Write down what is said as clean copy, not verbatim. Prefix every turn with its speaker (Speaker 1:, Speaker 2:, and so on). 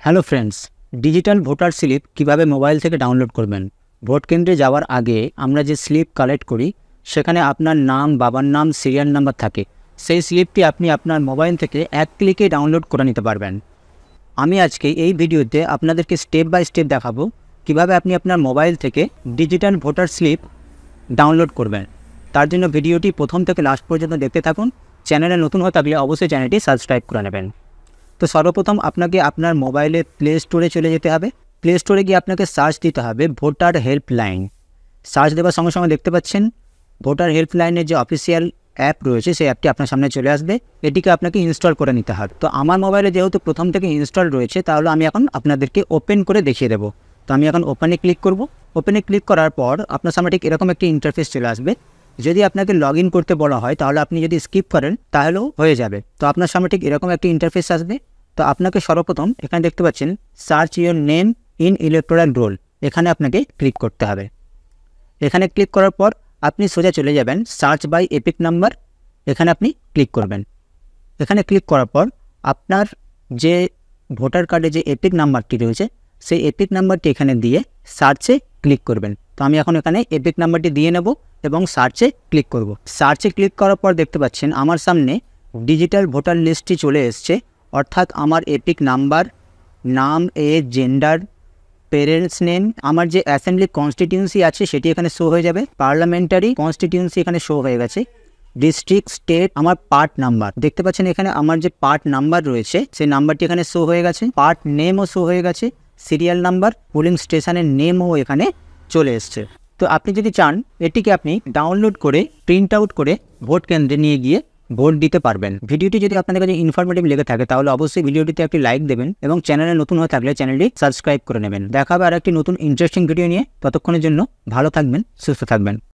Speaker 1: Hello friends, digital voter slip কিভাবে mobile থেকে download করবেন। ভোট কেন্দ্রে যাওয়ার আগে আমরা যে স্লিপ কালেক্ট করি সেখানে আপনার নাম, বাবার নাম, সিরিয়াল নাম্বার থাকে। সেই স্লিপটি আপনি আপনার মোবাইল থেকে এক ক্লিকে ডাউনলোড করে নিতে পারবেন। আমি আজকে এই ভিডিওতে আপনাদেরকে স্টেপ বাই স্টেপ দেখাবো কিভাবে আপনি আপনার মোবাইল থেকে ডিজিটাল ভোটার স্লিপ ডাউনলোড করবেন। তার জন্য ভিডিওটি প্রথম থেকে লাস্ট পর্যন্ত দেখতে থাকুন। চ্যানেলে নতুন হয়ে থাকলে অবশ্যই চ্যানেলটি সাবস্ক্রাইব করে নেবেন। তো সর্বপ্রথম আপনাকে আপনার মোবাইলে প্লে স্টোরে চলে যেতে হবে। প্লে স্টোরে গিয়ে আপনাকে সার্চ দিতে হবে ভোটার হেল্পলাইন। সার্চ দেওয়ার সঙ্গে সঙ্গে দেখতে পাচ্ছেন ভোটার হেল্পলাইনের যে অফিসিয়াল অ্যাপ রয়েছে সেই অ্যাপটি আপনার সামনে চলে আসবে। এটিকে আপনাকে ইনস্টল করে নিতে হবে। তো আমার মোবাইলে যেহেতু প্রথম থেকে ইনস্টল রয়েছে তাহলে আমি এখন আপনাদেরকে ওপেন করে দেখিয়ে দেবো। তো আমি এখন ওপেনে ক্লিক করব। ওপেনে ক্লিক করার পর আপনার সামনে ঠিক এরকম একটি ইন্টারফেস চলে আসবে। যদি আপনাকে লগ ইন করতে বলা হয় তাহলে আপনি যদি স্কিপ করেন তাহলেও হয়ে যাবে। তো আপনার সামনে ঠিক এরকম একটি ইন্টারফেস আসবে। তো আপনাকে সর্বপ্রথম এখানে দেখতে পাচ্ছেন search your name in electoral role, এখানে আপনাকে ক্লিক করতে হবে। এখানে ক্লিক করার পর আপনি সোজা চলে যাবেন সার্চ বাই এপিক নাম্বার, এখানে আপনি ক্লিক করবেন। এখানে ক্লিক করার পর আপনার যে ভোটার কার্ডে যে এপিক নাম্বারটি রয়েছে সেই এপিক নাম্বারটি এখানে দিয়ে সার্চে ক্লিক করবেন। তো আমি এখন এখানে এপিক নাম্বারটি দিয়ে নেব এবং সার্চে ক্লিক করব। সার্চে ক্লিক করার পর দেখতে পাচ্ছেন আমার সামনে ডিজিটাল ভোটার লিস্টটি চলে এসছে, অর্থাৎ আমার এপিক নাম্বার, নাম, এজ, জেন্ডার, পেরেন্টস নেম, আমার যে অ্যাসেম্বলি কনস্টিটিউয়েন্সি আছে সেটি এখানে শো হয়ে যাবে, পার্লামেন্টারি কনস্টিটিউয়েন্সি এখানে শো হয়ে গেছে, ডিস্ট্রিক্ট, স্টেট, আমার পার্ট নাম্বার দেখতে পাচ্ছেন এখানে আমার যে পার্ট নাম্বার রয়েছে সেই নাম্বারটি এখানে শো হয়ে গেছে, পার্ট নেমও শো হয়ে গেছে, সিরিয়াল নাম্বার, পোলিং স্টেশনের নেমও এখানে চলে এসছে। তো আপনি যদি চান এটিকে আপনি ডাউনলোড করে প্রিন্ট আউট করে ভোট কেন্দ্রে নিয়ে গিয়ে ভোট দিতে পারবেন। ভিডিওটি যদি আপনাদের কাছে ইনফরমেটিভ লেগে থাকে তাহলে অবশ্যই ভিডিওটিতে একটি লাইক দেবেন এবং চ্যানেলে নতুন হয়ে থাকলে চ্যানেলটি সাবস্ক্রাইব করে নেবেন। দেখা হবে আর একটি নতুন ইন্টারেস্টিং ভিডিও নিয়ে। ততক্ষণের জন্য ভালো থাকবেন, সুস্থ থাকবেন।